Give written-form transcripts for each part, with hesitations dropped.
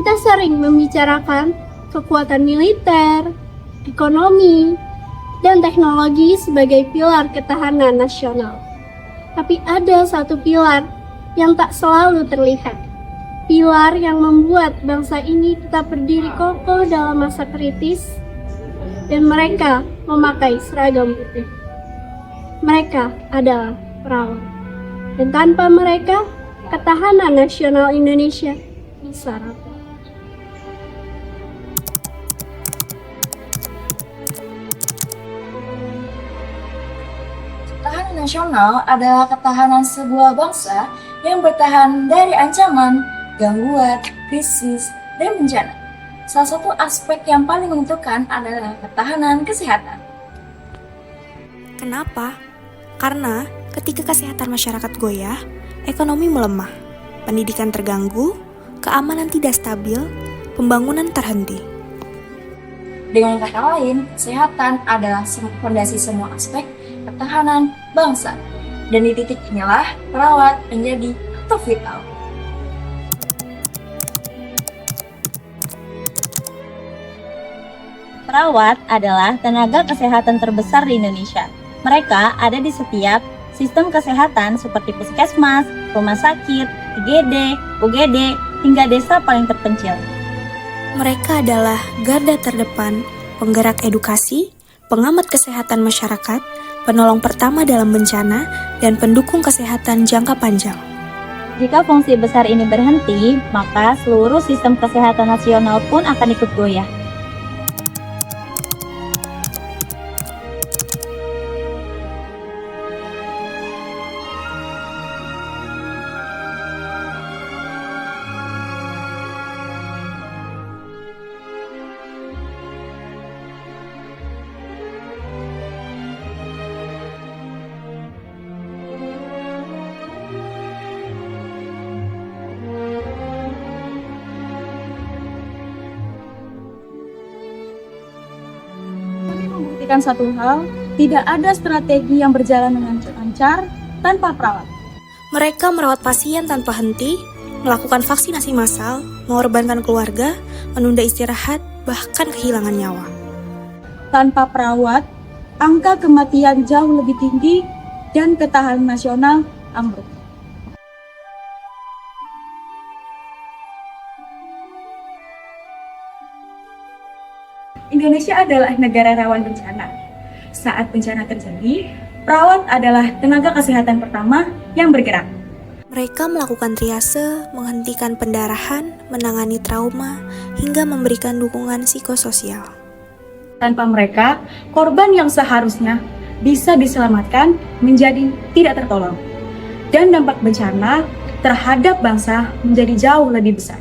Kita sering membicarakan kekuatan militer, ekonomi, dan teknologi sebagai pilar ketahanan nasional. Tapi ada satu pilar yang tak selalu terlihat. Pilar yang membuat bangsa ini tetap berdiri kokoh dalam masa kritis, dan mereka memakai seragam putih. Mereka adalah perawat. Dan tanpa mereka, ketahanan nasional Indonesia bisa rapuh. Ketahanan nasional adalah ketahanan sebuah bangsa yang bertahan dari ancaman, gangguan, krisis, dan bencana. Salah satu aspek yang paling menentukan adalah ketahanan kesehatan. Kenapa? Karena ketika kesehatan masyarakat goyah, ekonomi melemah, pendidikan terganggu, keamanan tidak stabil, pembangunan terhenti. Dengan kata lain, kesehatan adalah fondasi semua aspek ketahanan bangsa. Dan di titik inilah perawat menjadi aktor vital. Perawat adalah tenaga kesehatan terbesar di Indonesia. Mereka ada di setiap sistem kesehatan seperti puskesmas, rumah sakit, IGD, UGD, hingga desa paling terpencil. Mereka adalah garda terdepan, penggerak edukasi, pengamat kesehatan masyarakat, penolong pertama dalam bencana, dan pendukung kesehatan jangka panjang. Jika fungsi besar ini berhenti, maka seluruh sistem kesehatan nasional pun akan ikut goyah. Membuktikan satu hal, tidak ada strategi yang berjalan dengan lancar tanpa perawat. Mereka merawat pasien tanpa henti, melakukan vaksinasi massal, mengorbankan keluarga, menunda istirahat, bahkan kehilangan nyawa. Tanpa perawat, angka kematian jauh lebih tinggi dan ketahanan nasional ambruk. Indonesia adalah negara rawan bencana. Saat bencana terjadi, perawat adalah tenaga kesehatan pertama yang bergerak. Mereka melakukan triase, menghentikan pendarahan, menangani trauma, hingga memberikan dukungan psikososial. Tanpa mereka, korban yang seharusnya bisa diselamatkan menjadi tidak tertolong. Dan dampak bencana terhadap bangsa menjadi jauh lebih besar.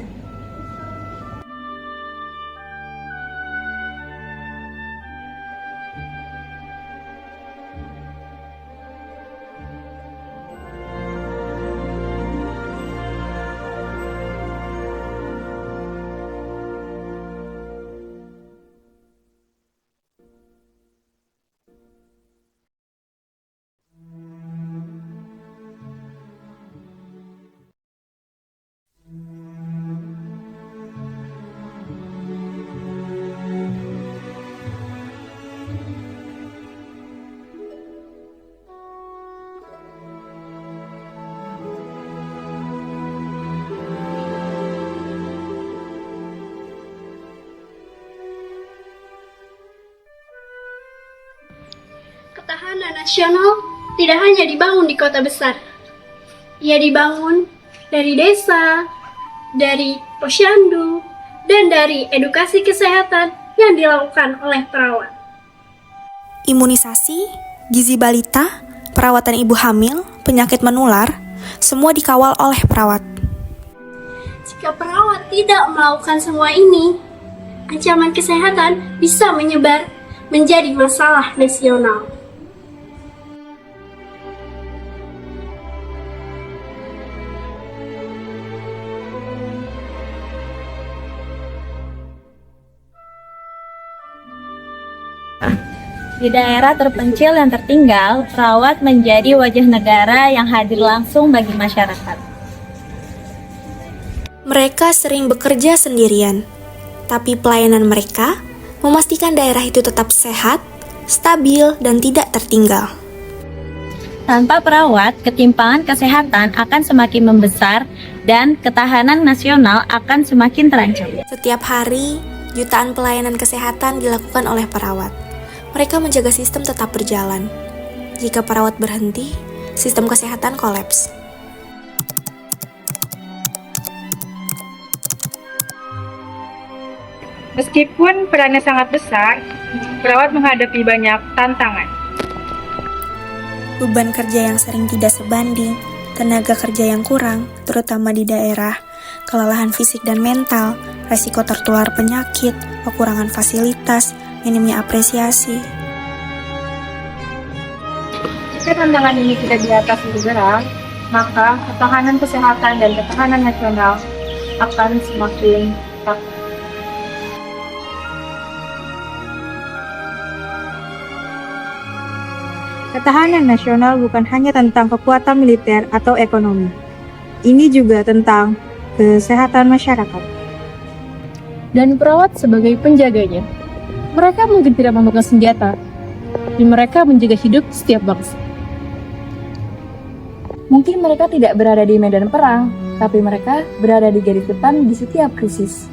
Ketahanan nasional tidak hanya dibangun di kota besar. Ia dibangun dari desa, dari posyandu, dan dari edukasi kesehatan yang dilakukan oleh perawat. Imunisasi, gizi balita, perawatan ibu hamil, penyakit menular, semua dikawal oleh perawat. Jika perawat tidak melakukan semua ini, ancaman kesehatan bisa menyebar menjadi masalah nasional. Di daerah terpencil yang tertinggal, perawat menjadi wajah negara yang hadir langsung bagi masyarakat. Mereka sering bekerja sendirian, tapi pelayanan mereka memastikan daerah itu tetap sehat, stabil, dan tidak tertinggal. Tanpa perawat, ketimpangan kesehatan akan semakin membesar dan ketahanan nasional akan semakin terancam. Setiap hari, jutaan pelayanan kesehatan dilakukan oleh perawat. Mereka menjaga sistem tetap berjalan. Jika perawat berhenti, sistem kesehatan kolaps. Meskipun perannya sangat besar, perawat menghadapi banyak tantangan. Beban kerja yang sering tidak sebanding, tenaga kerja yang kurang, terutama di daerah, kelelahan fisik dan mental, resiko tertular penyakit, kekurangan fasilitas, minimnya apresiasi. Jika tantangan ini tidak diatasi segera, maka ketahanan kesehatan dan ketahanan nasional akan semakin takut. Ketahanan nasional bukan hanya tentang kekuatan militer atau ekonomi. Ini juga tentang kesehatan masyarakat. Dan perawat sebagai penjaganya. Mereka mungkin tidak memegang senjata, tapi mereka menjaga hidup setiap bangsa. Mungkin mereka tidak berada di medan perang, tapi mereka berada di garis depan di setiap krisis.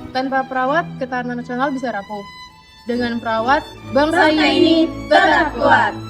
Tanpa perawat, ketahanan nasional bisa rapuh. Dengan perawat, bangsa ini tetap kuat.